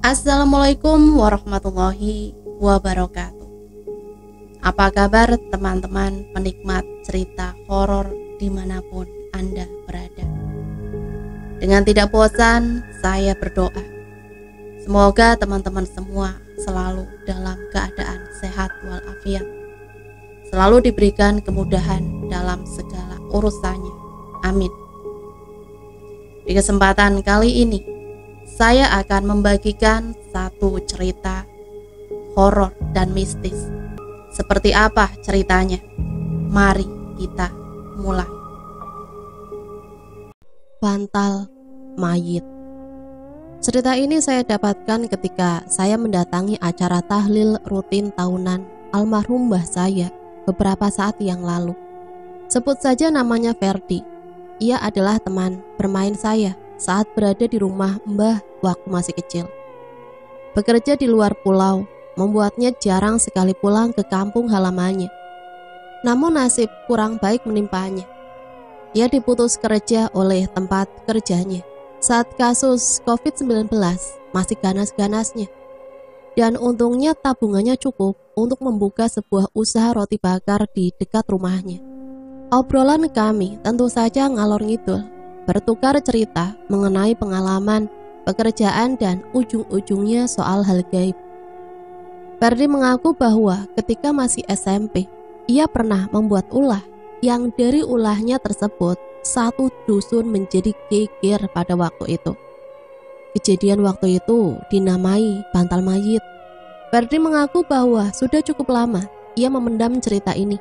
Assalamualaikum warahmatullahi wabarakatuh. Apa kabar teman-teman penikmat cerita horor dimanapun Anda berada? Dengan tidak bosan, saya berdoa semoga teman-teman semua selalu dalam keadaan sehat walafiat, selalu diberikan kemudahan dalam segala urusannya. Amin. Di kesempatan kali ini, saya akan membagikan satu cerita horor dan mistis. Seperti apa ceritanya? Mari kita mulai. Bantal mayit. Cerita ini saya dapatkan ketika saya mendatangi acara tahlil rutin tahunan almarhum mbah saya beberapa saat yang lalu. Sebut saja namanya Ferdi. Ia adalah teman bermain saya saat berada di rumah mbah waktu masih kecil. Bekerja di luar pulau membuatnya jarang sekali pulang ke kampung halamannya. Namun nasib kurang baik menimpanya. Ia diputus kerja oleh tempat kerjanya saat kasus COVID-19 masih ganas-ganasnya. Dan untungnya tabungannya cukup untuk membuka sebuah usaha roti bakar di dekat rumahnya. Obrolan kami tentu saja ngalor ngidul, bertukar cerita mengenai pengalaman, pekerjaan, dan ujung-ujungnya soal hal gaib. Ferdi mengaku bahwa ketika masih SMP, ia pernah membuat ulah yang dari ulahnya tersebut satu dusun menjadi geger pada waktu itu. Kejadian waktu itu dinamai bantal mayit. Ferdi mengaku bahwa sudah cukup lama ia memendam cerita ini,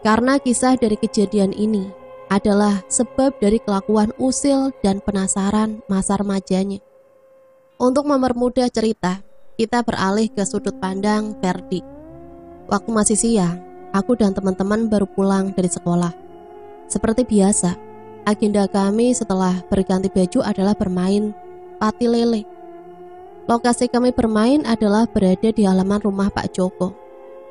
karena kisah dari kejadian ini adalah sebab dari kelakuan usil dan penasaran masa remajanya. Untuk mempermudah cerita, kita beralih ke sudut pandang Ferdi. Waktu masih siang, aku dan teman-teman baru pulang dari sekolah. Seperti biasa, agenda kami setelah berganti baju adalah bermain pati lele. Lokasi kami bermain adalah berada di halaman rumah Pak Joko,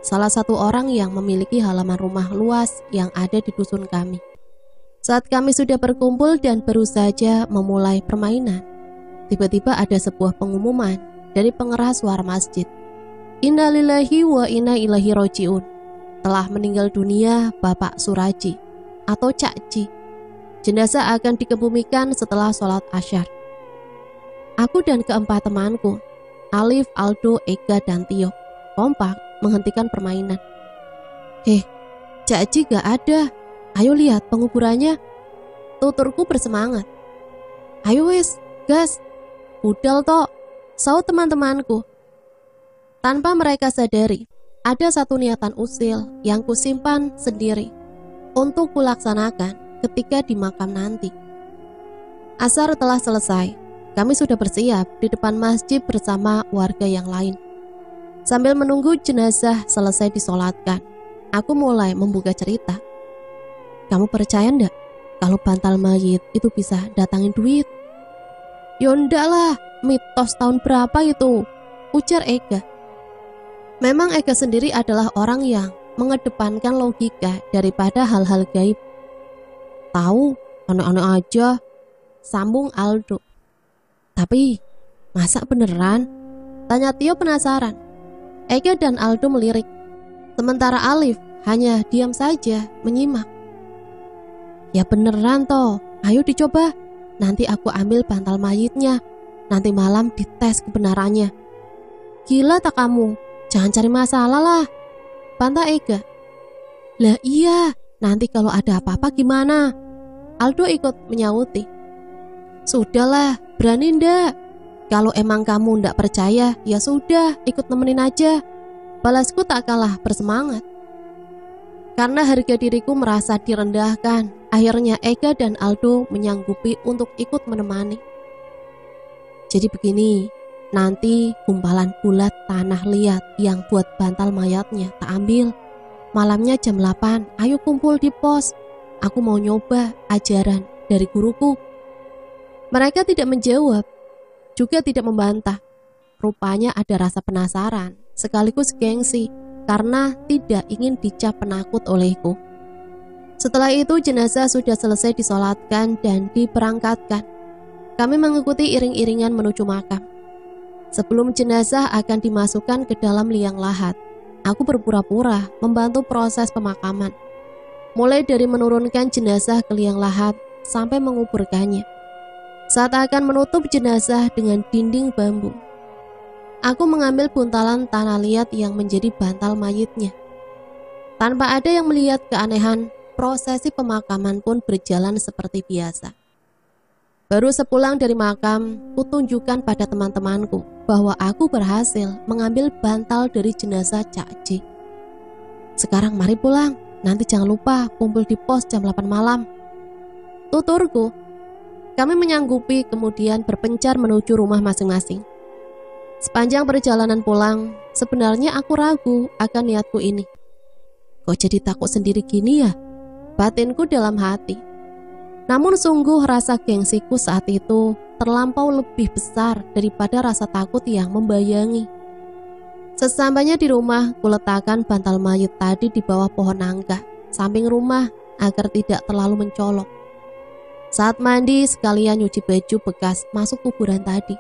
salah satu orang yang memiliki halaman rumah luas yang ada di dusun kami. Saat kami sudah berkumpul dan baru saja memulai permainan, tiba-tiba ada sebuah pengumuman dari pengeras suara masjid. Innalillahi wa inna ilaihi roji'un. Telah meninggal dunia Bapak Suraji atau Cak Ji. Jenazah akan dikebumikan setelah sholat asyar. Aku dan keempat temanku, Alif, Aldo, Ega, dan Tio, kompak menghentikan permainan. Cak Ji gak ada. Ayo lihat penguburannya, tuturku bersemangat. Ayo wes, gas. Budal tok, saut teman-temanku. Tanpa mereka sadari, ada satu niatan usil yang kusimpan sendiri untuk kulaksanakan ketika di makam nanti. Asar telah selesai, kami sudah bersiap di depan masjid bersama warga yang lain. Sambil menunggu jenazah selesai disolatkan, aku mulai membuka cerita. Kamu percaya ndak kalau bantal mayit itu bisa datangin duit? Ya ndak lah, mitos tahun berapa itu? Ujar Ega. Memang Ega sendiri adalah orang yang mengedepankan logika daripada hal-hal gaib. Tahu, aneh-aneh aja, sambung Aldo. Tapi, masa beneran? Tanya Tio penasaran. Ega dan Aldo melirik. Sementara Alif hanya diam saja menyimak. Ya beneran toh, ayo dicoba. Nanti aku ambil bantal mayitnya. Nanti malam dites kebenarannya. Gila tak kamu? Jangan cari masalah lah, bantah Ega. Lah iya, nanti kalau ada apa-apa gimana? Aldo ikut menyauti. Sudahlah, berani ndak? Kalau emang kamu ndak percaya, ya sudah, ikut nemenin aja. Balasku tak kalah bersemangat. Karena harga diriku merasa direndahkan, akhirnya Ega dan Aldo menyanggupi untuk ikut menemani. Jadi begini, nanti gumpalan bulat tanah liat yang buat bantal mayatnya tak ambil. Malamnya jam 8, ayo kumpul di pos. Aku mau nyoba ajaran dari guruku. Mereka tidak menjawab, juga tidak membantah. Rupanya ada rasa penasaran, sekaligus gengsi, karena tidak ingin dicap penakut olehku. Setelah itu jenazah sudah selesai disolatkan dan diberangkatkan. Kami mengikuti iring-iringan menuju makam. Sebelum jenazah akan dimasukkan ke dalam liang lahat, aku berpura-pura membantu proses pemakaman. Mulai dari menurunkan jenazah ke liang lahat sampai menguburkannya. Saat akan menutup jenazah dengan dinding bambu, aku mengambil buntalan tanah liat yang menjadi bantal mayitnya. Tanpa ada yang melihat keanehan, prosesi pemakaman pun berjalan seperti biasa. Baru sepulang dari makam, kutunjukkan pada teman-temanku bahwa aku berhasil mengambil bantal dari jenazah Cak J. Sekarang mari pulang, nanti jangan lupa kumpul di pos jam 8 malam. Tuturku. Kami menyanggupi kemudian berpencar menuju rumah masing-masing. Sepanjang perjalanan pulang, sebenarnya aku ragu akan niatku ini. Kok jadi takut sendiri gini ya? Batinku dalam hati. Namun sungguh rasa gengsiku saat itu terlampau lebih besar daripada rasa takut yang membayangi. Sesampainya di rumah, kuletakkan bantal mayit tadi di bawah pohon nangka, samping rumah agar tidak terlalu mencolok. Saat mandi sekalian nyuci baju bekas masuk kuburan tadi.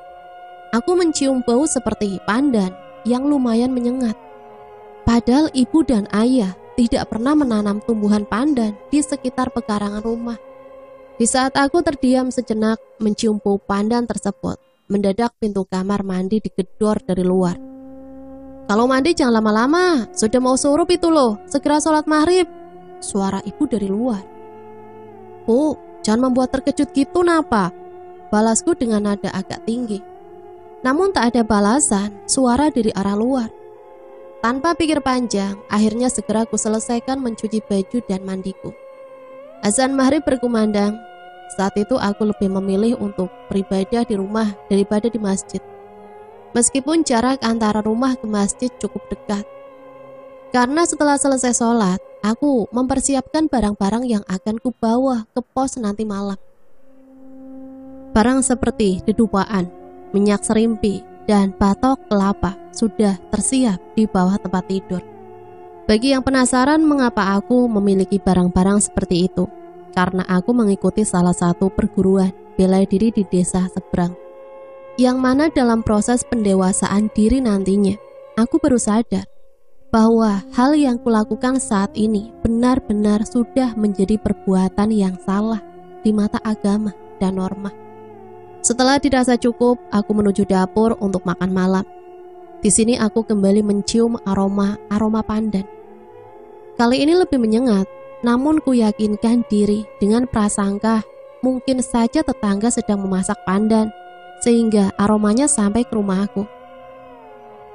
Aku mencium bau seperti pandan yang lumayan menyengat. Padahal ibu dan ayah tidak pernah menanam tumbuhan pandan di sekitar pekarangan rumah. Di saat aku terdiam sejenak mencium bau pandan tersebut, mendadak pintu kamar mandi digedor dari luar. Kalau mandi jangan lama-lama, sudah mau surup itu loh, segera sholat maghrib. Suara ibu dari luar. Bu, jangan membuat terkejut gitu napa? Balasku dengan nada agak tinggi. Namun tak ada balasan, suara dari arah luar. Tanpa pikir panjang, akhirnya segera ku selesaikan mencuci baju dan mandiku. Azan maghrib berkumandang. Saat itu aku lebih memilih untuk beribadah di rumah daripada di masjid. Meskipun jarak antara rumah ke masjid cukup dekat. Karena setelah selesai sholat, aku mempersiapkan barang-barang yang akan kubawa ke pos nanti malam. Barang seperti dedupaan, minyak serimpi, dan batok kelapa sudah tersiap di bawah tempat tidur. Bagi yang penasaran mengapa aku memiliki barang-barang seperti itu, karena aku mengikuti salah satu perguruan bela diri di desa seberang, yang mana dalam proses pendewasaan diri nantinya, aku baru sadar bahwa hal yang kulakukan saat ini benar-benar sudah menjadi perbuatan yang salah di mata agama dan norma. Setelah dirasa cukup, aku menuju dapur untuk makan malam. Di sini aku kembali mencium aroma pandan. Kali ini lebih menyengat, namun ku yakinkan diri dengan prasangka mungkin saja tetangga sedang memasak pandan, sehingga aromanya sampai ke rumahku.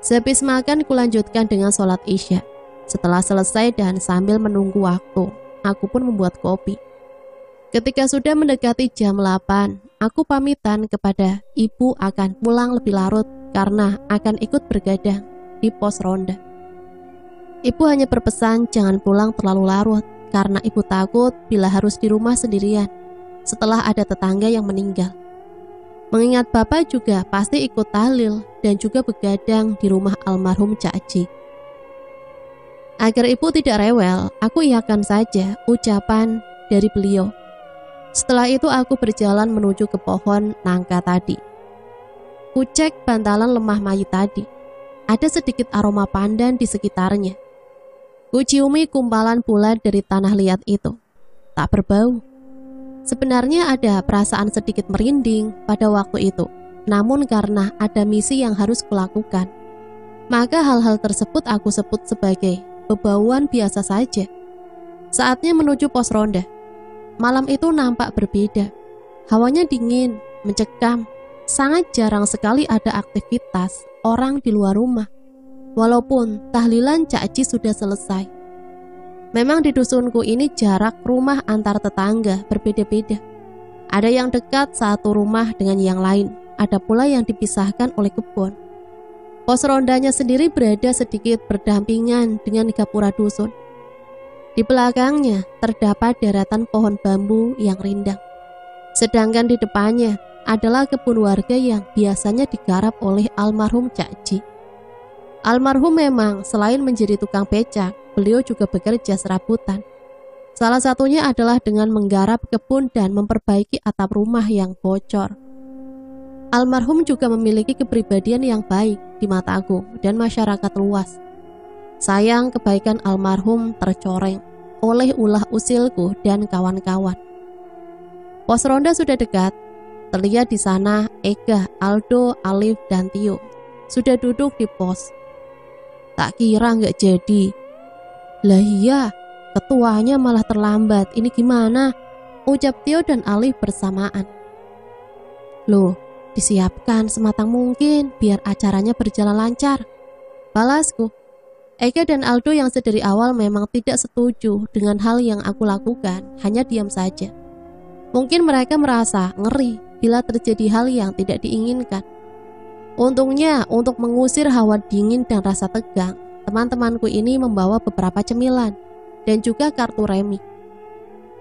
Sehabis makan kulanjutkan dengan sholat isya. Setelah selesai dan sambil menunggu waktu, aku pun membuat kopi. Ketika sudah mendekati jam 8, aku pamitan kepada ibu akan pulang lebih larut karena akan ikut bergadang di pos ronda. Ibu hanya berpesan jangan pulang terlalu larut karena ibu takut bila harus di rumah sendirian setelah ada tetangga yang meninggal. Mengingat bapak juga pasti ikut tahlil dan juga begadang di rumah almarhum Cak J. Agar ibu tidak rewel, aku iakan saja ucapan dari beliau. Setelah itu aku berjalan menuju ke pohon nangka tadi. Kucek bantalan lemah mayit tadi. Ada sedikit aroma pandan di sekitarnya. Kuciumi kumpalan bulat dari tanah liat itu. Tak berbau. Sebenarnya ada perasaan sedikit merinding pada waktu itu. Namun karena ada misi yang harus kulakukan, maka hal-hal tersebut aku sebut sebagai bebauan biasa saja. Saatnya menuju pos ronda. Malam itu nampak berbeda. Hawanya dingin, mencekam. Sangat jarang sekali ada aktivitas orang di luar rumah. Walaupun tahlilan Cak J sudah selesai. Memang di dusunku ini jarak rumah antar tetangga berbeda-beda. Ada yang dekat satu rumah dengan yang lain. Ada pula yang dipisahkan oleh kebun. Pos rondanya sendiri berada sedikit berdampingan dengan gapura dusun. Di belakangnya terdapat deretan pohon bambu yang rindang. Sedangkan di depannya adalah kebun warga yang biasanya digarap oleh almarhum Cak J. Almarhum memang selain menjadi tukang becak, beliau juga bekerja serabutan. Salah satunya adalah dengan menggarap kebun dan memperbaiki atap rumah yang bocor. Almarhum juga memiliki kepribadian yang baik di mataku dan masyarakat luas. Sayang kebaikan almarhum tercoreng oleh ulah usilku dan kawan-kawan. Pos ronda sudah dekat. Terlihat di sana Ega, Aldo, Alif, dan Tio sudah duduk di pos. Tak kira nggak jadi. Lah iya, ketuanya malah terlambat. Ini gimana? Ucap Tio dan Alif bersamaan. Loh, disiapkan sematang mungkin biar acaranya berjalan lancar, balasku. Ega dan Aldo yang sedari awal memang tidak setuju dengan hal yang aku lakukan, hanya diam saja. Mungkin mereka merasa ngeri bila terjadi hal yang tidak diinginkan. Untungnya untuk mengusir hawa dingin dan rasa tegang, teman-temanku ini membawa beberapa cemilan dan juga kartu remi.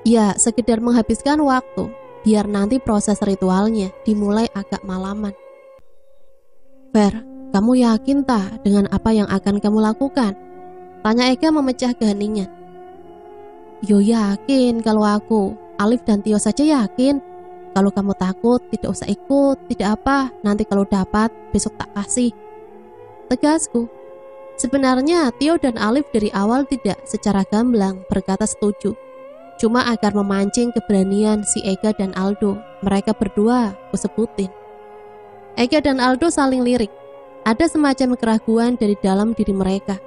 Ya, sekedar menghabiskan waktu, biar nanti proses ritualnya dimulai agak malaman. Fer, kamu yakin tak dengan apa yang akan kamu lakukan? Tanya Ega memecah keheningan. Yo yakin kalau aku, Alif dan Tio saja yakin. Kalau kamu takut, tidak usah ikut, tidak apa, nanti kalau dapat, besok tak kasih. Tegasku. Sebenarnya Tio dan Alif dari awal tidak secara gamblang berkata setuju. Cuma agar memancing keberanian si Ega dan Aldo, mereka berdua kusebutin. Ega dan Aldo saling lirik. Ada semacam keraguan dari dalam diri mereka.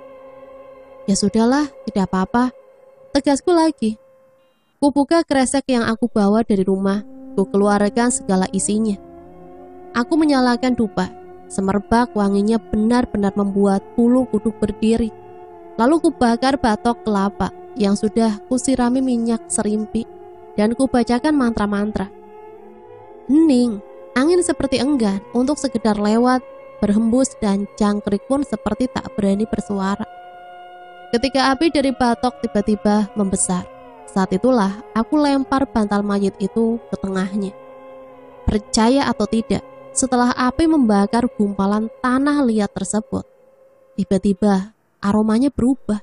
Ya sudahlah, tidak apa-apa. Tegasku lagi. Kubuka kresek yang aku bawa dari rumah. Ku keluarkan segala isinya. Aku menyalakan dupa. Semerbak wanginya benar-benar membuat bulu kuduk berdiri. Lalu kubakar batok kelapa yang sudah kusirami minyak serimpi dan kubacakan mantra-mantra. Hening, angin seperti enggan untuk sekedar lewat, berhembus dan jangkrik pun seperti tak berani bersuara. Ketika api dari batok tiba-tiba membesar, saat itulah aku lempar bantal mayit itu ke tengahnya. Percaya atau tidak, setelah api membakar gumpalan tanah liat tersebut, tiba-tiba aromanya berubah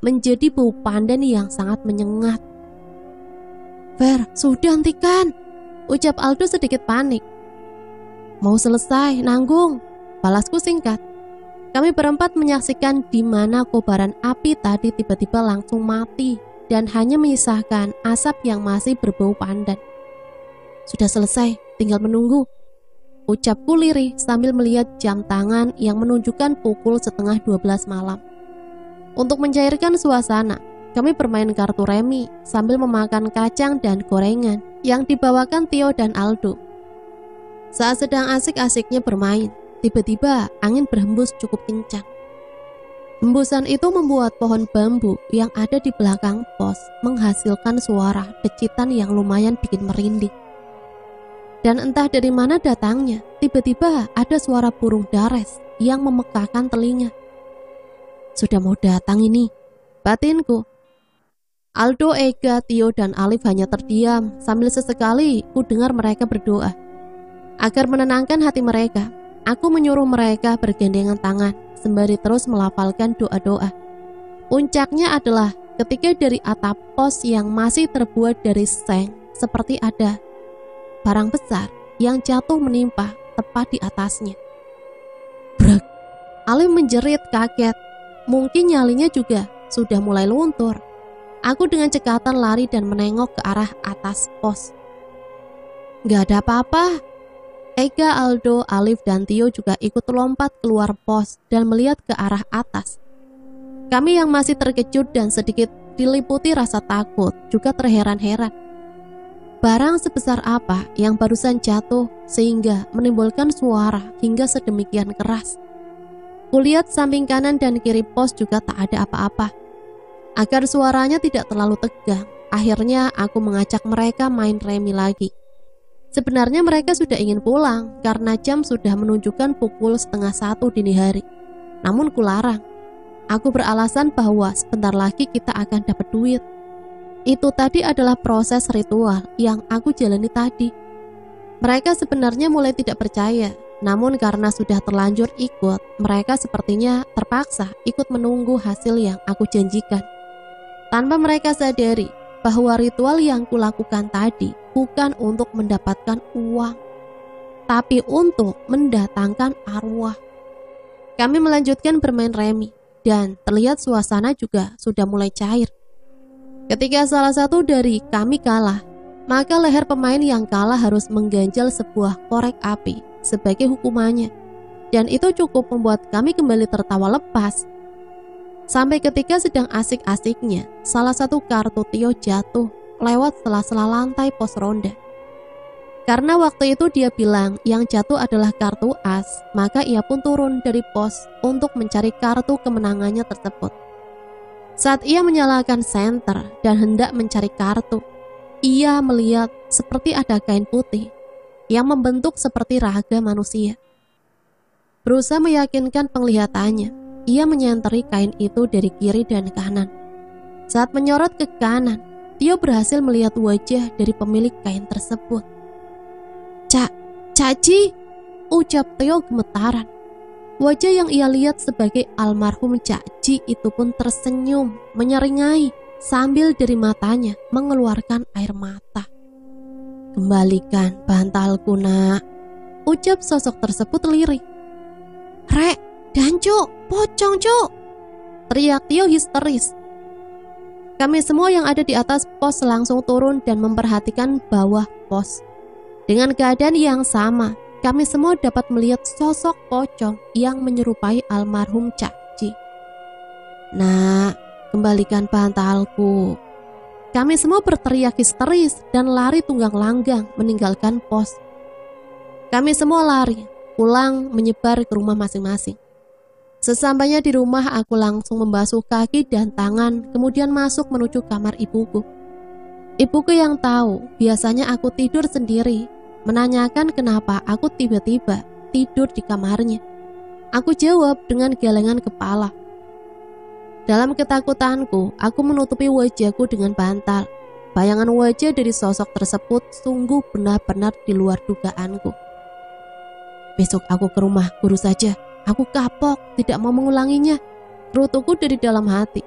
menjadi bau pandan yang sangat menyengat. Fer, sudah hentikan, ucap Aldo sedikit panik. Mau selesai, nanggung, balasku singkat. Kami berempat menyaksikan di mana kobaran api tadi tiba-tiba langsung mati dan hanya menyisakan asap yang masih berbau pandan. Sudah selesai, tinggal menunggu, ucapku lirih sambil melihat jam tangan yang menunjukkan pukul 11:30 malam. Untuk mencairkan suasana, kami bermain kartu remi sambil memakan kacang dan gorengan yang dibawakan Tio dan Aldo. Saat sedang asik-asiknya bermain, tiba-tiba angin berhembus cukup kencang. Hembusan itu membuat pohon bambu yang ada di belakang pos menghasilkan suara decitan yang lumayan bikin merinding. Dan entah dari mana datangnya, tiba-tiba ada suara burung dares yang memekakkan telinga. Sudah mau datang ini, batinku. Aldo, Ega, Tio, dan Alif hanya terdiam sambil sesekali ku dengar mereka berdoa. Agar menenangkan hati mereka, aku menyuruh mereka bergandengan tangan sembari terus melafalkan doa-doa. Puncaknya adalah ketika dari atap pos yang masih terbuat dari seng seperti ada barang besar yang jatuh menimpa tepat di atasnya. Brak! Alif menjerit kaget. Mungkin nyalinya juga sudah mulai luntur. Aku dengan cekatan lari dan menengok ke arah atas pos. Gak ada apa-apa. Ega, Aldo, Alif, dan Tio juga ikut lompat keluar pos dan melihat ke arah atas. Kami yang masih terkejut dan sedikit diliputi rasa takut juga terheran-heran. Barang sebesar apa yang barusan jatuh sehingga menimbulkan suara hingga sedemikian keras. Kulihat samping kanan dan kiri pos juga tak ada apa-apa. Agar suaranya tidak terlalu tegang, akhirnya aku mengajak mereka main remi lagi. Sebenarnya mereka sudah ingin pulang karena jam sudah menunjukkan pukul 12:30 dini hari. Namun kularang. Aku beralasan bahwa sebentar lagi kita akan dapat duit. Itu tadi adalah proses ritual yang aku jalani tadi. Mereka sebenarnya mulai tidak percaya. Namun karena sudah terlanjur ikut, mereka sepertinya terpaksa ikut menunggu hasil yang aku janjikan. Tanpa mereka sadari bahwa ritual yang kulakukan tadi bukan untuk mendapatkan uang. tapi untuk mendatangkan arwah. Kami melanjutkan bermain remi dan terlihat suasana juga sudah mulai cair. Ketika salah satu dari kami kalah, maka leher pemain yang kalah harus mengganjal sebuah korek api sebagai hukumannya. Dan itu cukup membuat kami kembali tertawa lepas. Sampai ketika sedang asik-asiknya, salah satu kartu Tio jatuh lewat sela-sela lantai pos ronda. Karena waktu itu dia bilang yang jatuh adalah kartu as, maka ia pun turun dari pos untuk mencari kartu kemenangannya tersebut. Saat ia menyalakan senter dan hendak mencari kartu, ia melihat seperti ada kain putih yang membentuk seperti raga manusia. Berusaha meyakinkan penglihatannya, ia menyenteri kain itu dari kiri dan kanan. Saat menyorot ke kanan, Tio berhasil melihat wajah dari pemilik kain tersebut. Caci, ucap Tio gemetaran. Wajah yang ia lihat sebagai almarhum Caci itu pun tersenyum, menyeringai sambil dari matanya mengeluarkan air mata. Kembalikan bantalku, nak, ucap sosok tersebut lirik. Rek, dan cuk, pocong cuk, teriak Tio histeris. Kami semua yang ada di atas pos langsung turun dan memperhatikan bawah pos. Dengan keadaan yang sama, kami semua dapat melihat sosok pocong yang menyerupai almarhum Caci. Nak, kembalikan bantalku. Kami semua berteriak histeris dan lari tunggang langgang meninggalkan pos. Kami semua lari, pulang menyebar ke rumah masing-masing. Sesampainya di rumah, aku langsung membasuh kaki dan tangan, kemudian masuk menuju kamar ibuku. Ibuku yang tahu, biasanya aku tidur sendiri, menanyakan kenapa aku tiba-tiba tidur di kamarnya. Aku jawab dengan gelengan kepala. Dalam ketakutanku, aku menutupi wajahku dengan bantal. Bayangan wajah dari sosok tersebut sungguh benar-benar di luar dugaanku. Besok aku ke rumah guru saja. Aku kapok, tidak mau mengulanginya, gerutuku dari dalam hati.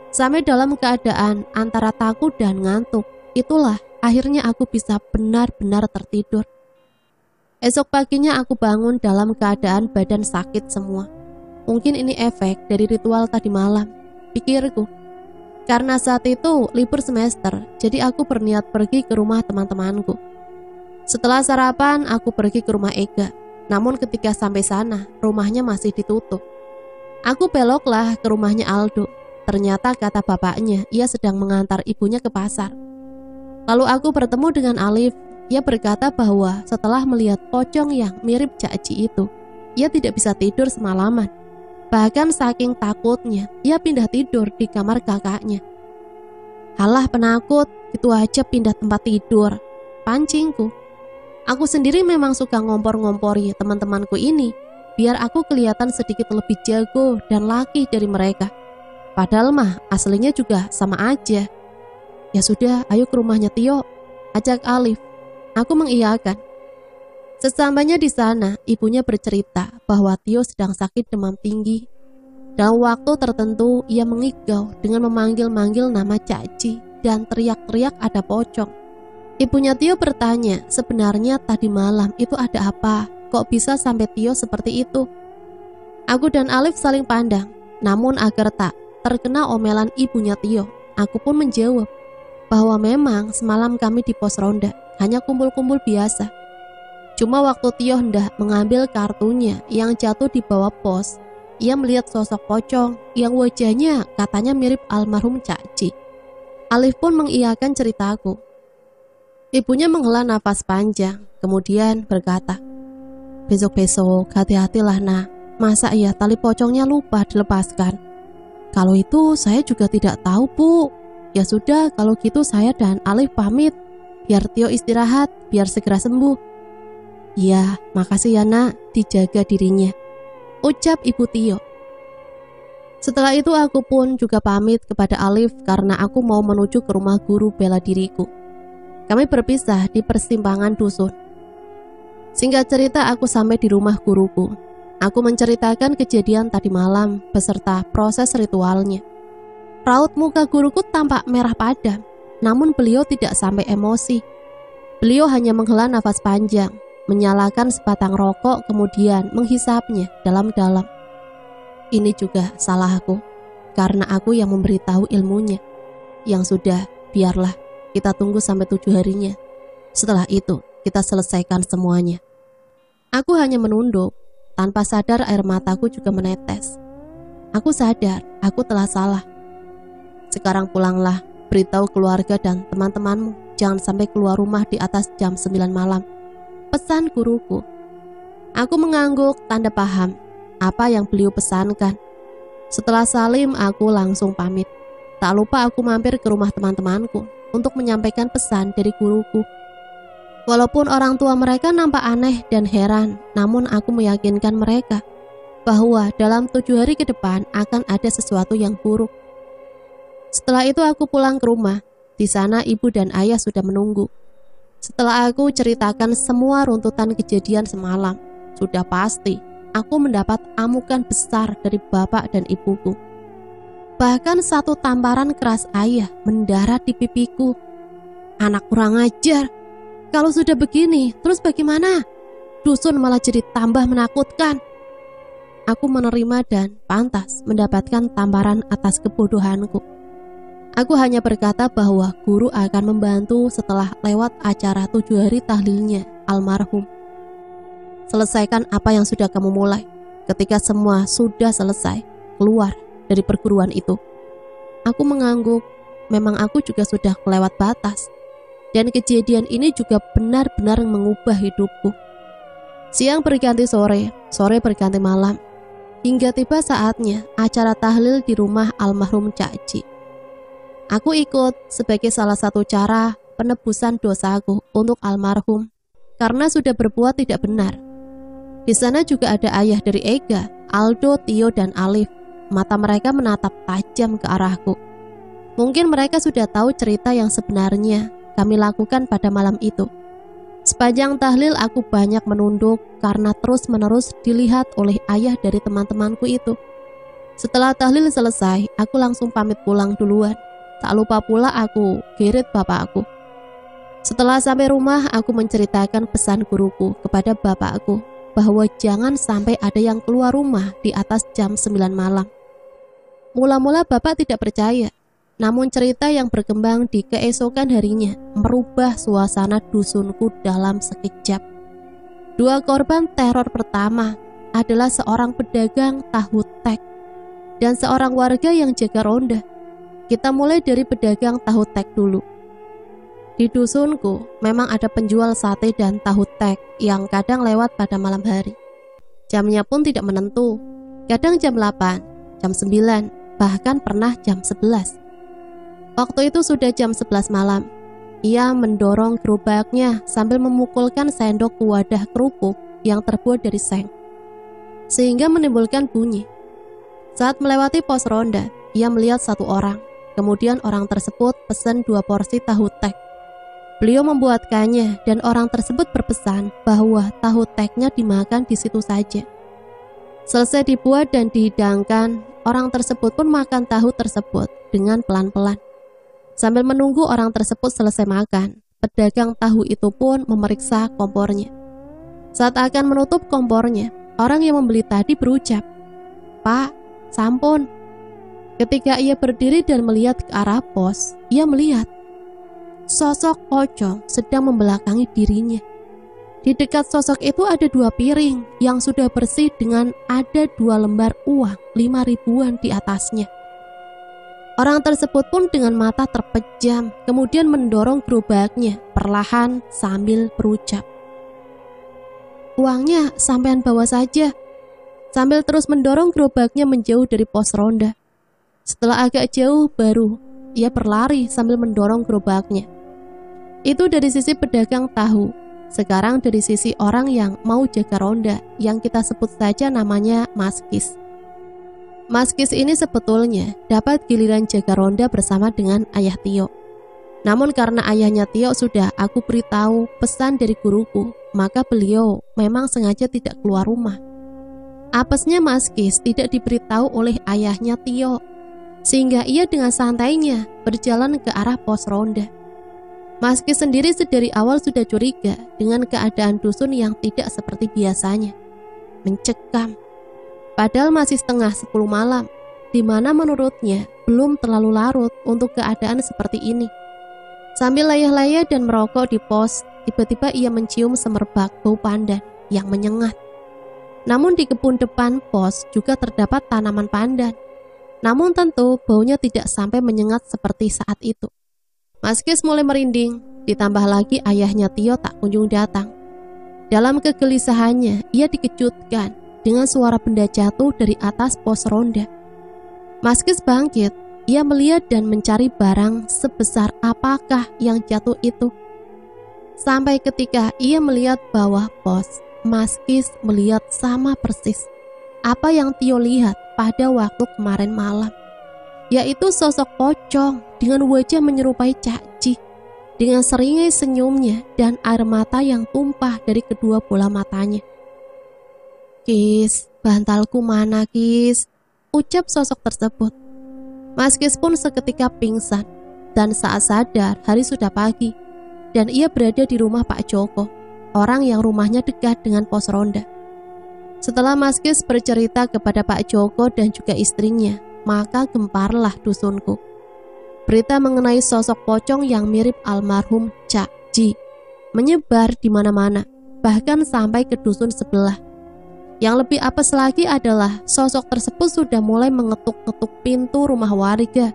Sampai dalam keadaan antara takut dan ngantuk, itulah akhirnya aku bisa benar-benar tertidur. Esok paginya aku bangun dalam keadaan badan sakit semua. Mungkin ini efek dari ritual tadi malam, pikirku. Karena saat itu libur semester, jadi aku berniat pergi ke rumah teman-temanku. Setelah sarapan, aku pergi ke rumah Ega. Namun ketika sampai sana, rumahnya masih ditutup. Aku beloklah ke rumahnya Aldo. Ternyata kata bapaknya, ia sedang mengantar ibunya ke pasar. Lalu aku bertemu dengan Alif. Ia berkata bahwa setelah melihat pocong yang mirip Caci itu, ia tidak bisa tidur semalaman. Bahkan saking takutnya, ia pindah tidur di kamar kakaknya. Halah penakut, itu aja pindah tempat tidur, pancingku. Aku sendiri memang suka ngompor-ngompori teman-temanku ini, biar aku kelihatan sedikit lebih jago dan laki dari mereka. Padahal mah aslinya juga sama aja. Ya sudah, ayo ke rumahnya Tio, ajak Alif. Aku mengiyakan. Sesampainya di sana, ibunya bercerita bahwa Tio sedang sakit demam tinggi. Dalam waktu tertentu, ia mengigau dengan memanggil-manggil nama Caci dan teriak-teriak ada pocong. Ibunya Tio bertanya, sebenarnya tadi malam itu ada apa? Kok bisa sampai Tio seperti itu? Aku dan Alif saling pandang, namun agar tak terkena omelan ibunya Tio, aku pun menjawab bahwa memang semalam kami di pos ronda, hanya kumpul-kumpul biasa. Cuma waktu Tio hendak mengambil kartunya yang jatuh di bawah pos, ia melihat sosok pocong yang wajahnya katanya mirip almarhum Caci. Alif pun mengiyakan ceritaku. Ibunya menghela nafas panjang, kemudian berkata, besok-besok hati-hatilah nak, masa iya tali pocongnya lupa dilepaskan? Kalau itu saya juga tidak tahu bu. Ya sudah, kalau gitu saya dan Alif pamit, biar Tio istirahat, biar segera sembuh. Iya, makasih ya nak, dijaga dirinya, ucap ibu Tio. Setelah itu aku pun juga pamit kepada Alif karena aku mau menuju ke rumah guru bela diriku. Kami berpisah di persimpangan dusun. Singkat cerita, aku sampai di rumah guruku. Aku menceritakan kejadian tadi malam beserta proses ritualnya. Raut muka guruku tampak merah padam, namun beliau tidak sampai emosi. Beliau hanya menghela nafas panjang, menyalakan sebatang rokok kemudian menghisapnya dalam-dalam. Ini juga salah aku, karena aku yang memberitahu ilmunya. Yang sudah, biarlah kita tunggu sampai 7 harinya. Setelah itu, kita selesaikan semuanya. Aku hanya menunduk, tanpa sadar air mataku juga menetes. Aku sadar, aku telah salah. Sekarang pulanglah, beritahu keluarga dan teman-temanmu, jangan sampai keluar rumah di atas jam 9 malam. Pesan guruku. Aku mengangguk tanda paham apa yang beliau pesankan. Setelah salim, aku langsung pamit. Tak lupa aku mampir ke rumah teman-temanku untuk menyampaikan pesan dari guruku. Walaupun orang tua mereka nampak aneh dan heran, namun aku meyakinkan mereka bahwa dalam 7 hari ke depan akan ada sesuatu yang buruk. Setelah itu aku pulang ke rumah. Di sana ibu dan ayah sudah menunggu. Setelah aku ceritakan semua runtutan kejadian semalam, sudah pasti aku mendapat amukan besar dari bapak dan ibuku. Bahkan satu tamparan keras ayah mendarat di pipiku. Anak kurang ajar. Kalau sudah begini, terus bagaimana? Dusun malah jadi tambah menakutkan. Aku menerima dan pantas mendapatkan tamparan atas kebodohanku. Aku hanya berkata bahwa guru akan membantu setelah lewat acara 7 hari tahlilnya almarhum. Selesaikan apa yang sudah kamu mulai. Ketika semua sudah selesai, keluar dari perguruan itu. Aku mengangguk, memang aku juga sudah kelewat batas. Dan kejadian ini juga benar-benar mengubah hidupku. Siang berganti sore, sore berganti malam. Hingga tiba saatnya acara tahlil di rumah almarhum Cak Ji. Aku ikut sebagai salah satu cara penebusan dosaku untuk almarhum karena sudah berbuat tidak benar. Di sana juga ada ayah dari Ega, Aldo, Tio, dan Alif. Mata mereka menatap tajam ke arahku. Mungkin mereka sudah tahu cerita yang sebenarnya kami lakukan pada malam itu. Sepanjang tahlil aku banyak menunduk karena terus-menerus dilihat oleh ayah dari teman-temanku itu. Setelah tahlil selesai, aku langsung pamit pulang duluan. Tak lupa pula aku girit bapakku. Setelah sampai rumah, aku menceritakan pesan guruku kepada bapakku bahwa jangan sampai ada yang keluar rumah di atas jam 9 malam. Mula-mula bapak tidak percaya. Namun cerita yang berkembang di keesokan harinya merubah suasana dusunku dalam sekejap. 2 korban teror pertama adalah seorang pedagang tahu tek dan seorang warga yang jaga ronda. Kita mulai dari pedagang tahu tek dulu. Di dusunku memang ada penjual sate dan tahu tek yang kadang lewat pada malam hari. Jamnya pun tidak menentu, kadang jam 8, jam 9, bahkan pernah jam 11. Waktu itu sudah jam 11 malam. Ia mendorong gerobaknya sambil memukulkan sendok ke wadah kerupuk yang terbuat dari seng, sehingga menimbulkan bunyi. Saat melewati pos ronda, ia melihat satu orang. Kemudian orang tersebut pesan 2 porsi tahu tek. Beliau membuatkannya dan orang tersebut berpesan bahwa tahu teknya dimakan di situ saja. Selesai dibuat dan dihidangkan, orang tersebut pun makan tahu tersebut dengan pelan-pelan. Sambil menunggu orang tersebut selesai makan, pedagang tahu itu pun memeriksa kompornya. Saat akan menutup kompornya, orang yang membeli tadi berucap, "Pak, sampun." Ketika ia berdiri dan melihat ke arah pos, ia melihat sosok pocong sedang membelakangi dirinya. Di dekat sosok itu ada 2 piring yang sudah bersih dengan ada 2 lembar uang 5 ribuan di atasnya. Orang tersebut pun dengan mata terpejam, kemudian mendorong gerobaknya perlahan sambil berucap, "Uangnya sampean bawa saja," sambil terus mendorong gerobaknya menjauh dari pos ronda. Setelah agak jauh baru ia berlari sambil mendorong gerobaknya. Itu dari sisi pedagang tahu. Sekarang dari sisi orang yang mau jaga ronda, yang kita sebut saja namanya Mas Kis. Mas Kis ini sebetulnya dapat giliran jaga ronda bersama dengan ayah Tio. Namun karena ayahnya Tio sudah aku beritahu pesan dari guruku, maka beliau memang sengaja tidak keluar rumah. Apesnya Mas Kis tidak diberitahu oleh ayahnya Tio, sehingga ia dengan santainya berjalan ke arah pos ronda. Mas Kis sendiri sedari awal sudah curiga dengan keadaan dusun yang tidak seperti biasanya. Mencekam. Padahal masih setengah 10 malam, di mana menurutnya belum terlalu larut untuk keadaan seperti ini. Sambil layah-layah dan merokok di pos, tiba-tiba ia mencium semerbak bau pandan yang menyengat. Namun di kebun depan pos juga terdapat tanaman pandan. Namun tentu baunya tidak sampai menyengat seperti saat itu. Mas Kis mulai merinding, ditambah lagi ayahnya Tio tak kunjung datang. Dalam kegelisahannya, ia dikejutkan dengan suara benda jatuh dari atas pos ronda. Mas Kis bangkit, ia melihat dan mencari barang sebesar apakah yang jatuh itu. Sampai ketika ia melihat bawah pos, Mas Kis melihat sama persis apa yang Tio lihat pada waktu kemarin malam, yaitu sosok pocong dengan wajah menyerupai Cak Ji, dengan seringai senyumnya dan air mata yang tumpah dari kedua bola matanya. "Kis, bantalku mana, Kis?" ucap sosok tersebut. Mas Kis pun seketika pingsan, dan saat sadar hari sudah pagi, dan ia berada di rumah Pak Joko, orang yang rumahnya dekat dengan pos ronda. Setelah Mas Kis bercerita kepada Pak Joko dan juga istrinya, maka gemparlah dusunku. Berita mengenai sosok pocong yang mirip almarhum Cak Ji menyebar di mana-mana, bahkan sampai ke dusun sebelah. Yang lebih apes lagi adalah sosok tersebut sudah mulai mengetuk-ketuk pintu rumah warga.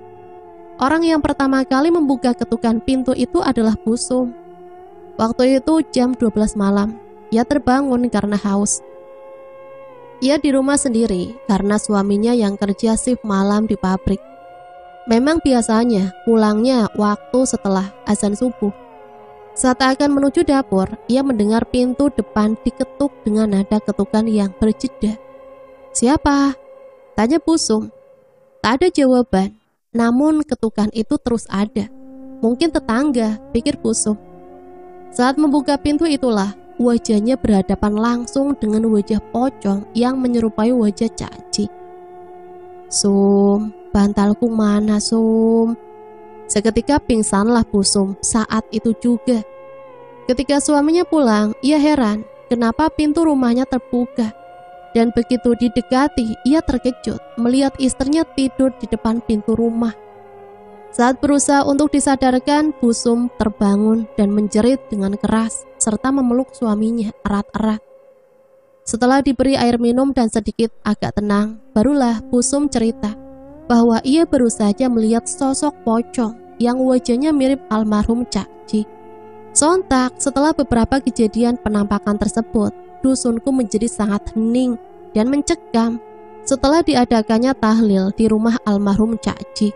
Orang yang pertama kali membuka ketukan pintu itu adalah Busum. Waktu itu jam 12 malam, ia terbangun karena haus. Ia di rumah sendiri karena suaminya yang kerja shift malam di pabrik. Memang biasanya pulangnya waktu setelah azan subuh. Saat akan menuju dapur, ia mendengar pintu depan diketuk dengan nada ketukan yang berjeda. "Siapa?" tanya Busum. Tak ada jawaban, namun ketukan itu terus ada. Mungkin tetangga, pikir Busum. Saat membuka pintu itulah wajahnya berhadapan langsung dengan wajah pocong yang menyerupai wajah Cak Ji. "Sum, bantalku mana, Sum?" Seketika pingsanlah Busum saat itu juga. Ketika suaminya pulang, ia heran kenapa pintu rumahnya terbuka. Dan begitu didekati, ia terkejut melihat istrinya tidur di depan pintu rumah. Saat berusaha untuk disadarkan, Busum terbangun dan menjerit dengan keras serta memeluk suaminya erat-erat. Setelah diberi air minum dan sedikit agak tenang, barulah Busum cerita bahwa ia baru saja melihat sosok pocong yang wajahnya mirip almarhum Cak Ji. Sontak setelah beberapa kejadian penampakan tersebut, dusunku menjadi sangat hening dan mencekam setelah diadakannya tahlil di rumah almarhum Cak Ji.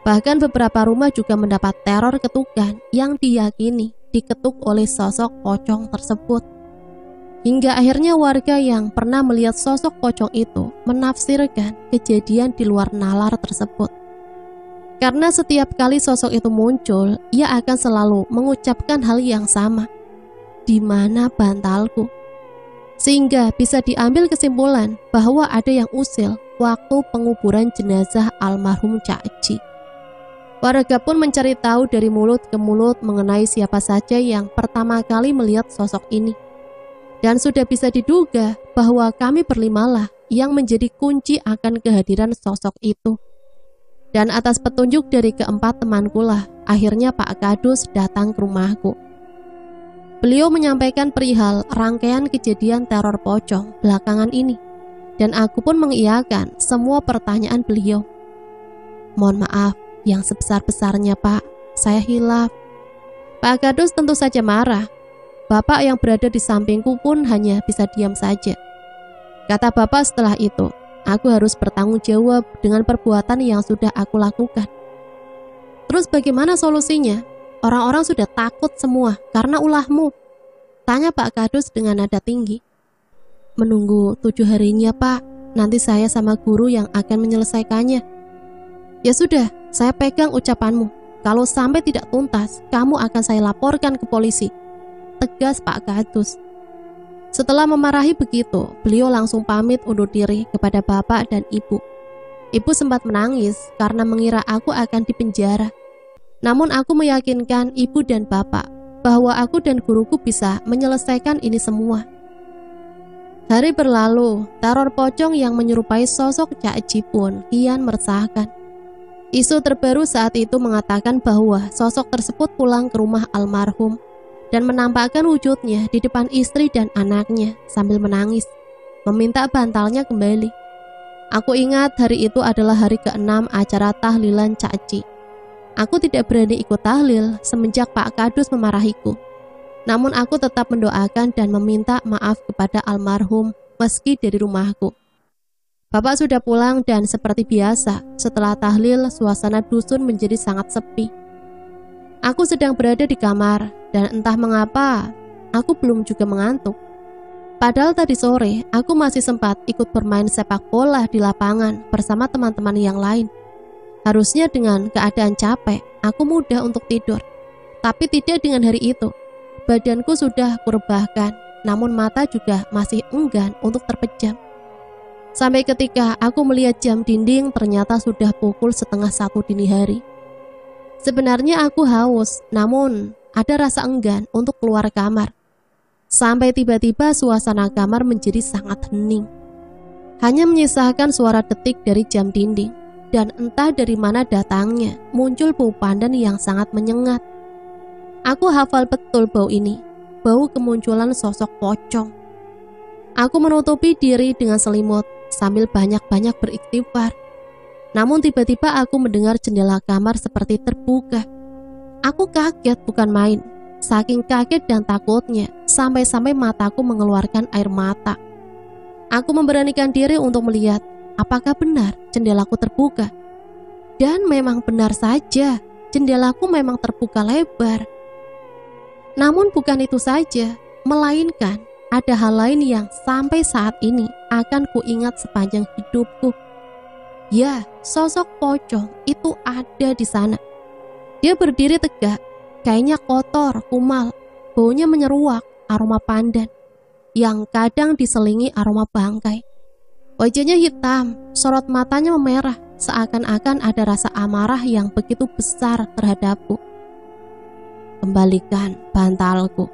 Bahkan beberapa rumah juga mendapat teror ketukan yang diyakini diketuk oleh sosok pocong tersebut. Hingga akhirnya warga yang pernah melihat sosok pocong itu menafsirkan kejadian di luar nalar tersebut. Karena setiap kali sosok itu muncul, ia akan selalu mengucapkan hal yang sama. "Di mana bantalku?" Sehingga bisa diambil kesimpulan bahwa ada yang usil waktu penguburan jenazah almarhum Cak Ji. Warga pun mencari tahu dari mulut ke mulut mengenai siapa saja yang pertama kali melihat sosok ini. Dan sudah bisa diduga bahwa kami berlimalah yang menjadi kunci akan kehadiran sosok itu. Dan atas petunjuk dari keempat temankulah, akhirnya Pak Kadus datang ke rumahku. Beliau menyampaikan perihal rangkaian kejadian teror pocong belakangan ini, dan aku pun mengiyakan semua pertanyaan beliau. "Mohon maaf yang sebesar-besarnya, Pak, saya hilaf." Pak Kadus tentu saja marah. Bapak yang berada di sampingku pun hanya bisa diam saja. Kata bapak setelah itu, "Aku harus bertanggung jawab dengan perbuatan yang sudah aku lakukan." "Terus bagaimana solusinya? Orang-orang sudah takut semua karena ulahmu," tanya Pak Kadus dengan nada tinggi. "Menunggu 7 harinya, Pak. Nanti saya sama guru yang akan menyelesaikannya." "Ya sudah, saya pegang ucapanmu. Kalau sampai tidak tuntas, kamu akan saya laporkan ke polisi," tegas Pak Kadus. Setelah memarahi begitu, beliau langsung pamit undur diri kepada bapak dan ibu. Ibu sempat menangis karena mengira aku akan dipenjara. Namun aku meyakinkan ibu dan bapak bahwa aku dan guruku bisa menyelesaikan ini semua. Hari berlalu, teror pocong yang menyerupai sosok Cak Ji pun kian meresahkan. Isu terbaru saat itu mengatakan bahwa sosok tersebut pulang ke rumah almarhum dan menampakkan wujudnya di depan istri dan anaknya sambil menangis, meminta bantalnya kembali. Aku ingat hari itu adalah hari ke-6 acara tahlilan Cak Ji. Aku tidak berani ikut tahlil semenjak Pak Kadus memarahiku. Namun aku tetap mendoakan dan meminta maaf kepada almarhum meski dari rumahku. Bapak sudah pulang dan seperti biasa, setelah tahlil suasana dusun menjadi sangat sepi. Aku sedang berada di kamar dan entah mengapa aku belum juga mengantuk. Padahal tadi sore aku masih sempat ikut bermain sepak bola di lapangan bersama teman-teman yang lain. Harusnya dengan keadaan capek, aku mudah untuk tidur. Tapi tidak dengan hari itu. Badanku sudah kurebahkan, namun mata juga masih enggan untuk terpejam. Sampai ketika aku melihat jam dinding ternyata sudah pukul 12:30 dini hari. Sebenarnya aku haus, namun ada rasa enggan untuk keluar kamar. Sampai tiba-tiba suasana kamar menjadi sangat hening. Hanya menyisakan suara detik dari jam dinding, dan entah dari mana datangnya muncul bau pandan yang sangat menyengat. Aku hafal betul bau ini, bau kemunculan sosok pocong. Aku menutupi diri dengan selimut sambil banyak-banyak beristighfar. Namun tiba-tiba aku mendengar jendela kamar seperti terbuka. Aku kaget bukan main, saking kaget dan takutnya sampai-sampai mataku mengeluarkan air mata. Aku memberanikan diri untuk melihat apakah benar jendelaku terbuka. Dan memang benar saja, jendelaku memang terbuka lebar. Namun bukan itu saja, melainkan ada hal lain yang sampai saat ini akan kuingat sepanjang hidupku. Ya, sosok pocong itu ada di sana. Dia berdiri tegak, kayaknya kotor, kumal, baunya menyeruak, aroma pandan, yang kadang diselingi aroma bangkai. Wajahnya hitam, sorot matanya memerah, seakan-akan ada rasa amarah yang begitu besar terhadapku. Kembalikan bantalku,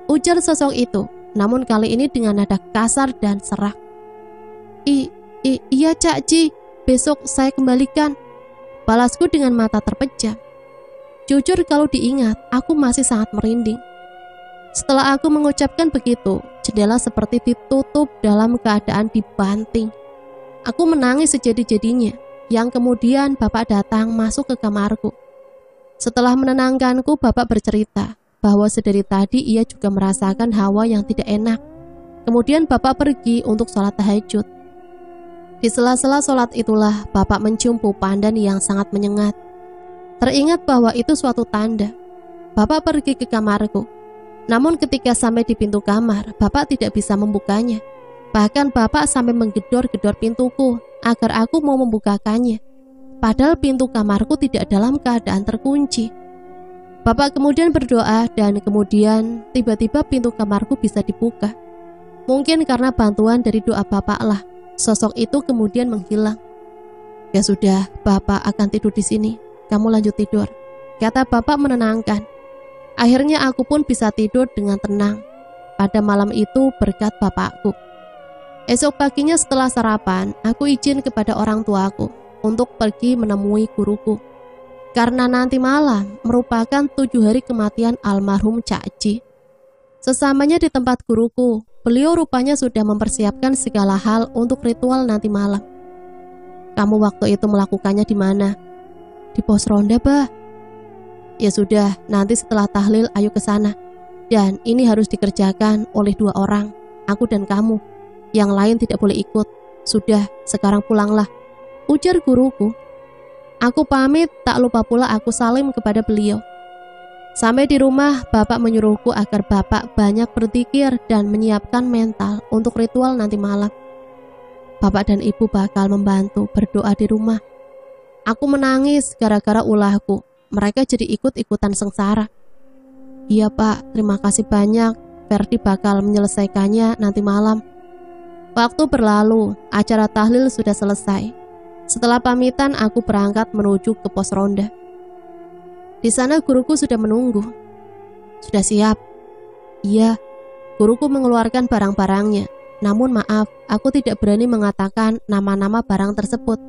ujar sosok itu, namun kali ini dengan nada kasar dan serak. Iya Cak Ji, besok saya kembalikan, balasku dengan mata terpejam. Jujur kalau diingat, aku masih sangat merinding. Setelah aku mengucapkan begitu, jendela seperti ditutup dalam keadaan dibanting. Aku menangis sejadi-jadinya, yang kemudian bapak datang masuk ke kamarku. Setelah menenangkanku, bapak bercerita bahwa sedari tadi ia juga merasakan hawa yang tidak enak. Kemudian bapak pergi untuk sholat tahajud. Di sela-sela sholat itulah bapak mencium bau pandan yang sangat menyengat. Teringat bahwa itu suatu tanda. Bapak pergi ke kamarku. Namun ketika sampai di pintu kamar, bapak tidak bisa membukanya. Bahkan bapak sampai menggedor-gedor pintuku agar aku mau membukakannya. Padahal pintu kamarku tidak dalam keadaan terkunci. Bapak kemudian berdoa dan kemudian tiba-tiba pintu kamarku bisa dibuka. Mungkin karena bantuan dari doa bapak lah, sosok itu kemudian menghilang. Ya sudah, bapak akan tidur di sini. Kamu lanjut tidur, kata bapak menenangkan. Akhirnya aku pun bisa tidur dengan tenang pada malam itu berkat bapakku. Esok paginya setelah sarapan, aku izin kepada orang tuaku untuk pergi menemui guruku. Karena nanti malam merupakan 7 hari kematian almarhum Cak Ji. Sesamanya di tempat guruku, beliau rupanya sudah mempersiapkan segala hal untuk ritual nanti malam. Kamu waktu itu melakukannya di mana? Di pos ronda, Bah. Ya sudah, nanti setelah tahlil ayo ke sana. Dan ini harus dikerjakan oleh 2 orang, aku dan kamu. Yang lain tidak boleh ikut. Sudah, sekarang pulanglah, ujar guruku. Aku pamit, tak lupa pula aku salim kepada beliau. Sampai di rumah, bapak menyuruhku agar bapak banyak berzikir dan menyiapkan mental untuk ritual nanti malam. Bapak dan ibu bakal membantu berdoa di rumah. Aku menangis gara-gara ulahku. Mereka jadi ikut-ikutan sengsara. Iya pak, terima kasih banyak. Ferdi bakal menyelesaikannya nanti malam. Waktu berlalu, acara tahlil sudah selesai. Setelah pamitan, aku berangkat menuju ke pos ronda. Di sana guruku sudah menunggu. Sudah siap? Iya. Guruku mengeluarkan barang-barangnya. Namun maaf, aku tidak berani mengatakan nama-nama barang tersebut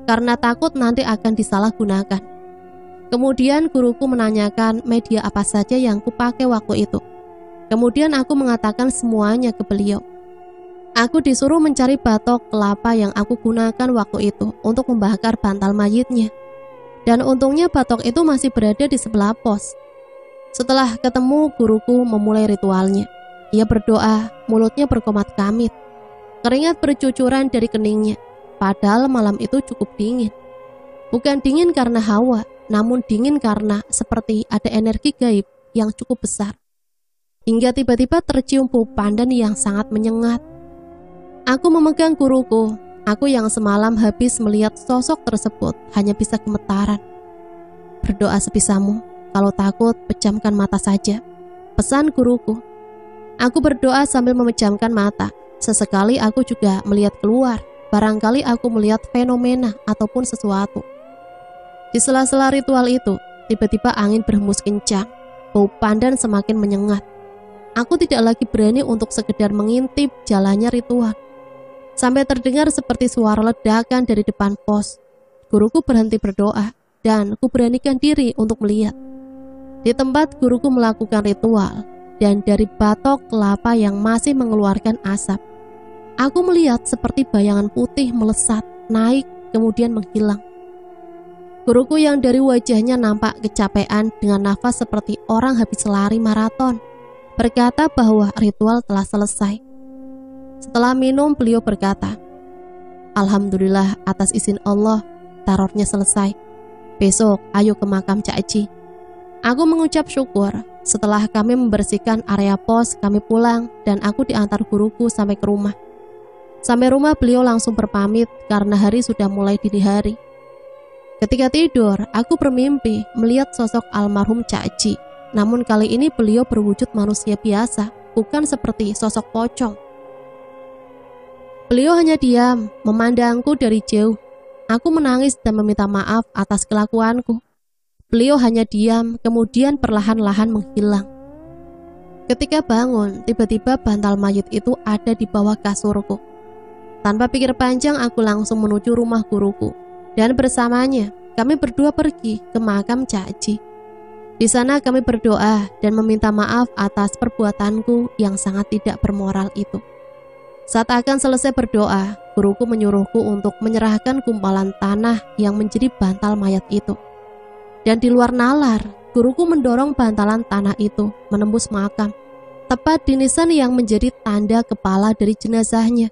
karena takut nanti akan disalahgunakan. Kemudian guruku menanyakan media apa saja yang kupakai waktu itu. Kemudian aku mengatakan semuanya ke beliau. Aku disuruh mencari batok kelapa yang aku gunakan waktu itu untuk membakar bantal mayitnya. Dan untungnya batok itu masih berada di sebelah pos. Setelah ketemu, guruku memulai ritualnya. Ia berdoa, mulutnya berkomat kamit. Keringat bercucuran dari keningnya. Padahal malam itu cukup dingin. Bukan dingin karena hawa, namun dingin karena seperti ada energi gaib yang cukup besar. Hingga tiba-tiba tercium bau pandan yang sangat menyengat. Aku memegang guruku. Aku yang semalam habis melihat sosok tersebut hanya bisa gemetaran. Berdoa sebisamu, kalau takut pejamkan mata saja, pesan guruku. Aku berdoa sambil memejamkan mata. Sesekali aku juga melihat keluar. Barangkali aku melihat fenomena ataupun sesuatu. Di sela-sela ritual itu, tiba-tiba angin berhembus kencang. Bau pandan semakin menyengat. Aku tidak lagi berani untuk sekedar mengintip jalannya ritual. Sampai terdengar seperti suara ledakan dari depan pos. Guruku berhenti berdoa dan kuberanikan diri untuk melihat. Di tempat guruku melakukan ritual dan dari batok kelapa yang masih mengeluarkan asap, aku melihat seperti bayangan putih melesat, naik, kemudian menghilang. Guruku yang dari wajahnya nampak kecapean dengan nafas seperti orang habis lari maraton, berkata bahwa ritual telah selesai. Setelah minum, beliau berkata, "Alhamdulillah atas izin Allah, terornya selesai. Besok ayo ke makam Cak Eji." Aku mengucap syukur. Setelah kami membersihkan area pos, kami pulang dan aku diantar guruku sampai ke rumah. Sampai rumah beliau langsung berpamit karena hari sudah mulai dini hari. Ketika tidur, aku bermimpi melihat sosok almarhum Cak Eji. Namun kali ini beliau berwujud manusia biasa, bukan seperti sosok pocong. Beliau hanya diam, memandangku dari jauh. Aku menangis dan meminta maaf atas kelakuanku. Beliau hanya diam, kemudian perlahan-lahan menghilang. Ketika bangun, tiba-tiba bantal mayit itu ada di bawah kasurku. Tanpa pikir panjang, aku langsung menuju rumah guruku. Dan bersamanya, kami berdua pergi ke makam Cak Eji. Di sana kami berdoa dan meminta maaf atas perbuatanku yang sangat tidak bermoral itu. Saat akan selesai berdoa, guruku menyuruhku untuk menyerahkan gumpalan tanah yang menjadi bantal mayat itu. Dan di luar nalar, guruku mendorong bantalan tanah itu menembus makam, tepat di nisan yang menjadi tanda kepala dari jenazahnya,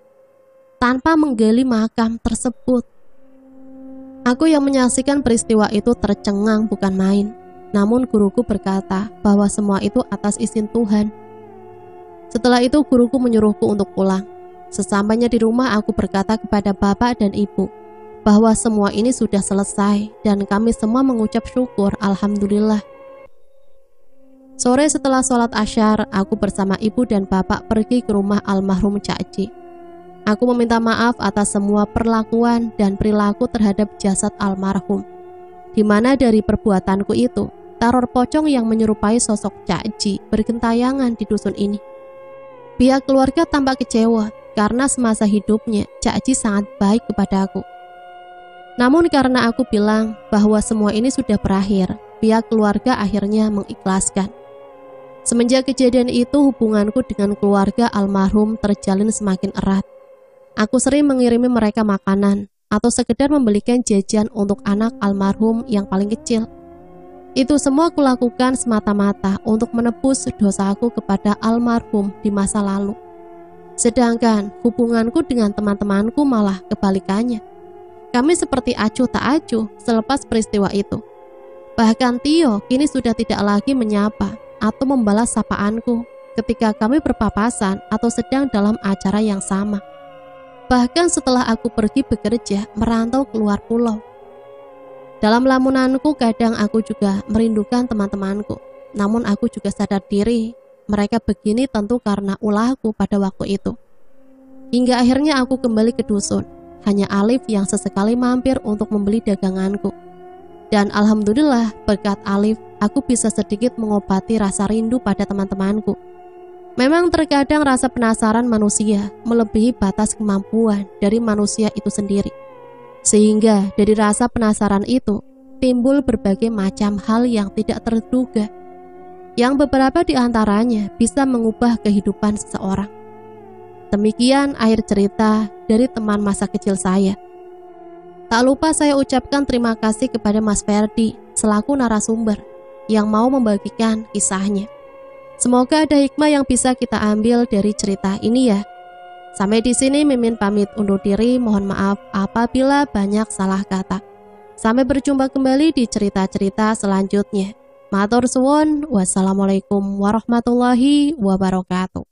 tanpa menggali makam tersebut. Aku yang menyaksikan peristiwa itu tercengang bukan main. Namun guruku berkata bahwa semua itu atas izin Tuhan. Setelah itu guruku menyuruhku untuk pulang. Sesampainya di rumah, aku berkata kepada bapak dan ibu bahwa semua ini sudah selesai dan kami semua mengucap syukur alhamdulillah. Sore setelah sholat asyar, aku bersama ibu dan bapak pergi ke rumah almarhum Cak Eji. Aku meminta maaf atas semua perlakuan dan perilaku terhadap jasad almarhum, di mana dari perbuatanku itu, teror pocong yang menyerupai sosok Cak Eji bergentayangan di dusun ini. Pihak keluarga tampak kecewa karena semasa hidupnya Cak Eji sangat baik kepada aku. Namun karena aku bilang bahwa semua ini sudah berakhir, pihak keluarga akhirnya mengikhlaskan. Semenjak kejadian itu, hubunganku dengan keluarga almarhum terjalin semakin erat. Aku sering mengirimi mereka makanan atau sekedar membelikan jajan untuk anak almarhum yang paling kecil. Itu semua kulakukan semata-mata untuk menebus dosaku kepada almarhum di masa lalu. Sedangkan hubunganku dengan teman-temanku malah kebalikannya. Kami seperti acuh tak acuh selepas peristiwa itu. Bahkan Tio kini sudah tidak lagi menyapa atau membalas sapaanku ketika kami berpapasan atau sedang dalam acara yang sama. Bahkan setelah aku pergi bekerja merantau keluar pulau. Dalam lamunanku kadang aku juga merindukan teman-temanku. Namun aku juga sadar diri mereka begini tentu karena ulahku pada waktu itu. Hingga akhirnya aku kembali ke dusun. Hanya Alif yang sesekali mampir untuk membeli daganganku. Dan alhamdulillah berkat Alif, aku bisa sedikit mengobati rasa rindu pada teman-temanku. Memang terkadang rasa penasaran manusia melebihi batas kemampuan dari manusia itu sendiri. Sehingga dari rasa penasaran itu timbul berbagai macam hal yang tidak terduga, yang beberapa di antaranya bisa mengubah kehidupan seseorang. Demikian akhir cerita dari teman masa kecil saya. Tak lupa saya ucapkan terima kasih kepada Mas Ferdi selaku narasumber yang mau membagikan kisahnya. Semoga ada hikmah yang bisa kita ambil dari cerita ini ya. Sampai di sini Mimin pamit undur diri, mohon maaf apabila banyak salah kata. Sampai berjumpa kembali di cerita-cerita selanjutnya. Matur suwun, wassalamualaikum warahmatullahi wabarakatuh.